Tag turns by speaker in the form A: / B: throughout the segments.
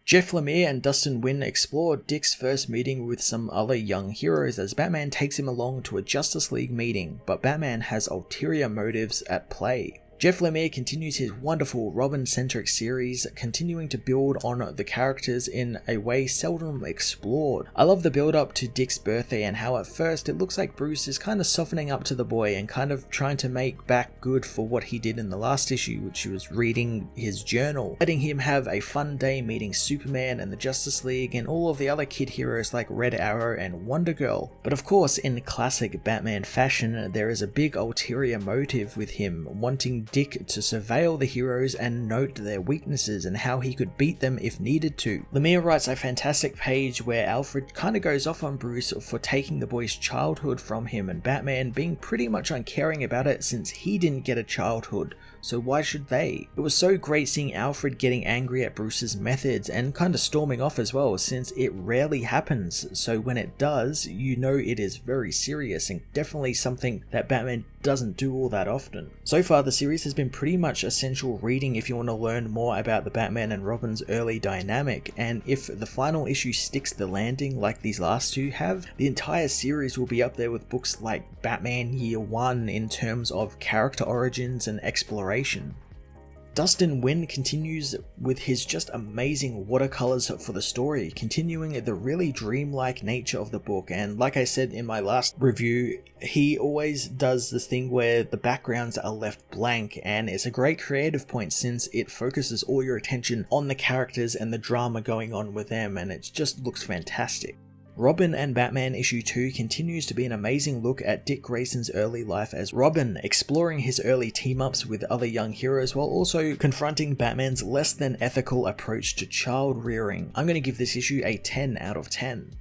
A: Jeff Lemire and Dustin Nguyen explore Dick's first meeting with some other young heroes as Batman takes him along to a Justice League meeting, but Batman has ulterior motives at play. Jeff Lemire continues his wonderful Robin-centric series, continuing to build on the characters in a way seldom explored. I love the build up to Dick's birthday and how at first it looks like Bruce is kind of softening up to the boy and kind of trying to make back good for what he did in the last issue, which was reading his journal, letting him have a fun day meeting Superman and the Justice League and all of the other kid heroes like Red Arrow and Wonder Girl. But of course, in classic Batman fashion, there is a big ulterior motive with him wanting Dick to surveil the heroes and note their weaknesses and how he could beat them if needed to. Lemire writes a fantastic page where Alfred kinda goes off on Bruce for taking the boy's childhood from him and Batman being pretty much uncaring about it since he didn't get a childhood, so why should they? It was so great seeing Alfred getting angry at Bruce's methods and kinda storming off as well, since it rarely happens, so when it does, you know it is very serious and definitely something that Batman doesn't do all that often. So far, the series has been pretty much essential reading if you want to learn more about the Batman and Robin's early dynamic, and if the final issue sticks the landing like these last two have, the entire series will be up there with books like Batman Year One in terms of character origins and exploration. Dustin Nguyen continues with his just amazing watercolors for the story, continuing the really dreamlike nature of the book, and like I said in my last review, he always does this thing where the backgrounds are left blank, and it's a great creative point since it focuses all your attention on the characters and the drama going on with them, and it just looks fantastic. Robin and Batman issue 2 continues to be an amazing look at Dick Grayson's early life as Robin, exploring his early team-ups with other young heroes while also confronting Batman's less than ethical approach to child rearing. I'm going to give this issue a 10 out of 10.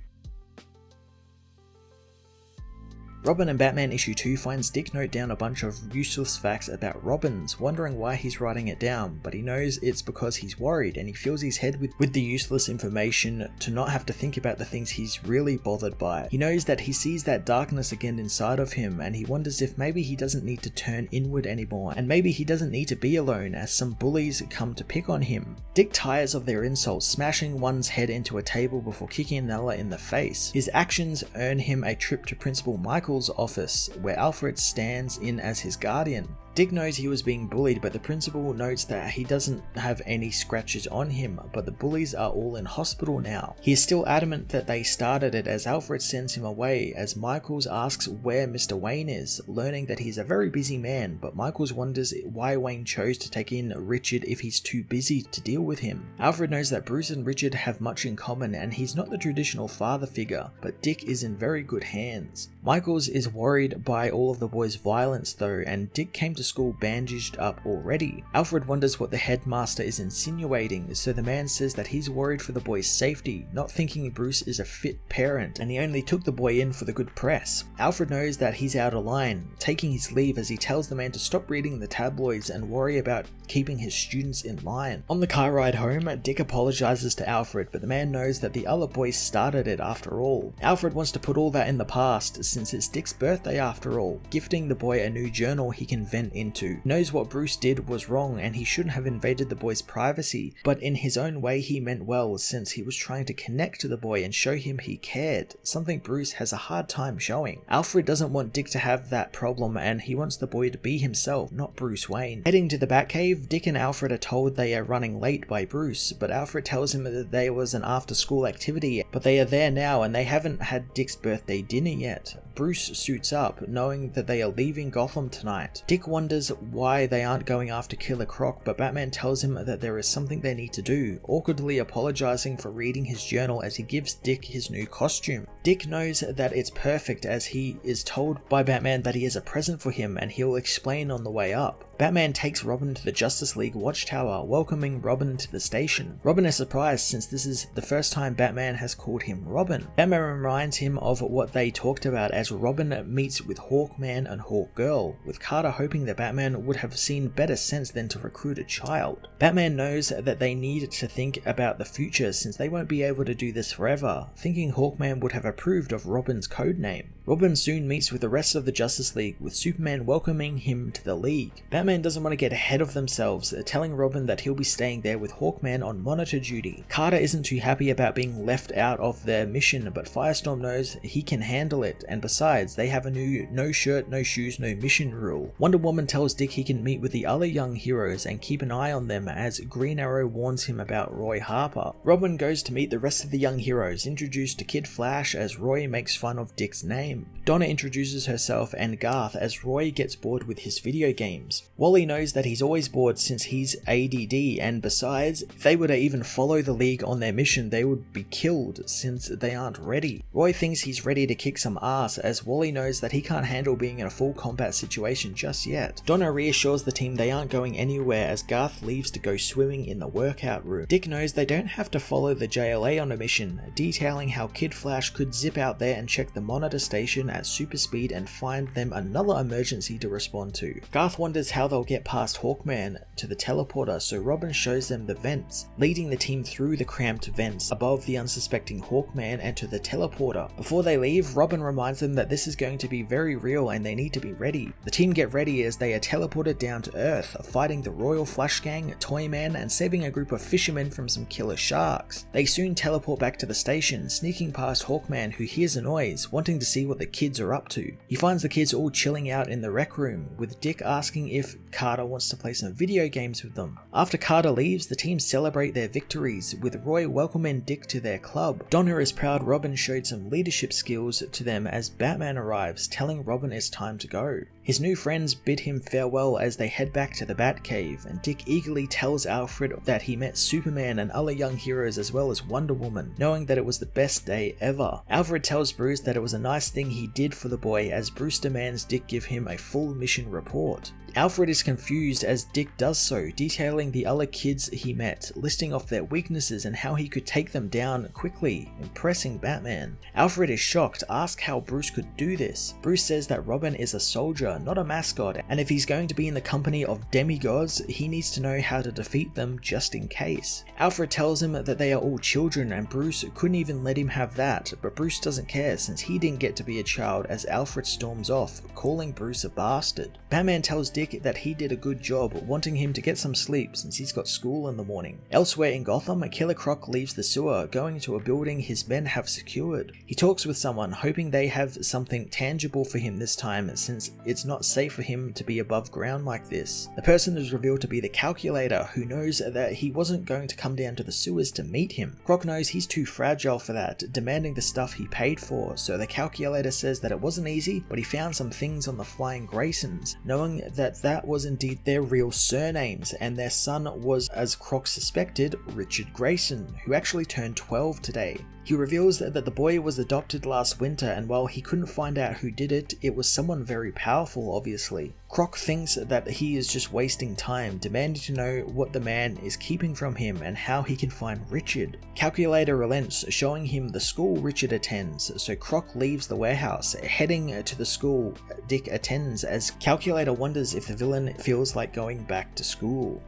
A: Robin and Batman issue 2 finds Dick note down a bunch of useless facts about Robins, wondering why he's writing it down, but he knows it's because he's worried and he fills his head with the useless information to not have to think about the things he's really bothered by. He knows that he sees that darkness again inside of him and he wonders if maybe he doesn't need to turn inward anymore and maybe he doesn't need to be alone as some bullies come to pick on him. Dick tires of their insults, smashing one's head into a table before kicking another in the face. His actions earn him a trip to Principal Michael's office, where Alfred stands in as his guardian. Dick knows he was being bullied, but the principal notes that he doesn't have any scratches on him, but the bullies are all in hospital now. He is still adamant that they started it as Alfred sends him away, as Michaels asks where Mr. Wayne is, learning that he's a very busy man, but Michaels wonders why Wayne chose to take in Richard if he's too busy to deal with him. Alfred knows that Bruce and Richard have much in common and he's not the traditional father figure, but Dick is in very good hands. Michaels is worried by all of the boys' violence though, and Dick came to school bandaged up already. Alfred wonders what the headmaster is insinuating, so the man says that he's worried for the boy's safety, not thinking Bruce is a fit parent and he only took the boy in for the good press. Alfred knows that he's out of line, taking his leave as he tells the man to stop reading the tabloids and worry about keeping his students in line. On the car ride home, Dick apologizes to Alfred, but the man knows that the other boys started it after all. Alfred wants to put all that in the past since it's Dick's birthday after all, gifting the boy a new journal he can vent into. He knows what Bruce did was wrong and he shouldn't have invaded the boy's privacy, but in his own way he meant well since he was trying to connect to the boy and show him he cared, something Bruce has a hard time showing. Alfred doesn't want Dick to have that problem and he wants the boy to be himself, not Bruce Wayne. Heading to the Batcave, Dick and Alfred are told they are running late by Bruce, but Alfred tells him that there was an after-school activity, but they are there now and they haven't had Dick's birthday dinner yet. Bruce suits up, knowing that they are leaving Gotham tonight. Dick wonders why they aren't going after Killer Croc, but Batman tells him that there is something they need to do, awkwardly apologizing for reading his journal as he gives Dick his new costume. Dick knows that it's perfect as he is told by Batman that he has a present for him and he'll explain on the way up. Batman takes Robin to the Justice League Watchtower, welcoming Robin to the station. Robin is surprised since this is the first time Batman has called him Robin. Batman reminds him of what they talked about as Robin meets with Hawkman and Hawkgirl, with Carter hoping that Batman would have seen better sense than to recruit a child. Batman knows that they need to think about the future since they won't be able to do this forever, thinking Hawkman would have approved of Robin's codename. Robin soon meets with the rest of the Justice League, with Superman welcoming him to the League. Batman doesn't want to get ahead of themselves, telling Robin that he'll be staying there with Hawkman on monitor duty. Carter isn't too happy about being left out of their mission, but Firestorm knows he can handle it, and besides, they have a new no shirt, no shoes, no mission rule. Wonder Woman tells Dick he can meet with the other young heroes and keep an eye on them, as Green Arrow warns him about Roy Harper. Robin goes to meet the rest of the young heroes, introduced to Kid Flash as Roy makes fun of Dick's name. Donna introduces herself and Garth as Roy gets bored with his video games. Wally knows that he's always bored since he's ADD, and besides, if they were to even follow the League on their mission, they would be killed since they aren't ready. Roy thinks he's ready to kick some ass, as Wally knows that he can't handle being in a full combat situation just yet. Donna reassures the team they aren't going anywhere as Garth leaves to go swimming in the workout room. Dick knows they don't have to follow the JLA on a mission, detailing how Kid Flash could zip out there and check the monitor station at super speed and find them another emergency to respond to. Garth wonders how they'll get past Hawkman to the teleporter, so Robin shows them the vents, leading the team through the cramped vents above the unsuspecting Hawkman and to the teleporter. Before they leave, Robin reminds them that this is going to be very real and they need to be ready. The team get ready as they are teleported down to Earth, fighting the Royal Flush Gang, Toyman, and saving a group of fishermen from some killer sharks. They soon teleport back to the station, sneaking past Hawkman, who hears a noise, wanting to see what the kids are up to. He finds the kids all chilling out in the rec room, with Dick asking if Carter wants to play some video games with them. After Carter leaves, the team celebrate their victories, with Roy welcoming Dick to their club. Donna is proud Robin showed some leadership skills to them as Batman arrives, telling Robin it's time to go. His new friends bid him farewell as they head back to the Batcave, and Dick eagerly tells Alfred that he met Superman and other young heroes as well as Wonder Woman, knowing that it was the best day ever. Alfred tells Bruce that it was a nice thing he did for the boy, as Bruce demands Dick give him a full mission report. Alfred is confused as Dick does so, detailing the other kids he met, listing off their weaknesses and how he could take them down quickly, impressing Batman. Alfred is shocked, asks how Bruce could do this. Bruce says that Robin is a soldier, not a mascot, and if he's going to be in the company of demigods, he needs to know how to defeat them just in case. Alfred tells him that they are all children and Bruce couldn't even let him have that, but Bruce doesn't care since he didn't get to be a child as Alfred storms off, calling Bruce a bastard. Batman tells Dick that he did a good job, wanting him to get some sleep since he's got school in the morning. Elsewhere in Gotham, Killer Croc leaves the sewer, going to a building his men have secured. He talks with someone, hoping they have something tangible for him this time, since it's not safe for him to be above ground like this. The person is revealed to be the Calculator, who knows that he wasn't going to come down to the sewers to meet him. Croc knows he's too fragile for that, demanding the stuff he paid for, so the Calculator says that it wasn't easy, but he found some things on the Flying Graysons, knowing that was indeed their real surnames, and their son was, as Croc suspected, Richard Grayson, who actually turned 12 today. He reveals that the boy was adopted last winter, and while he couldn't find out who did it, it was someone very powerful, obviously. Croc thinks that he is just wasting time, demanding to know what the man is keeping from him and how he can find Richard. Calculator relents, showing him the school Richard attends, so Croc leaves the warehouse, heading to the school Dick attends, as Calculator wonders if the villain feels like going back to school.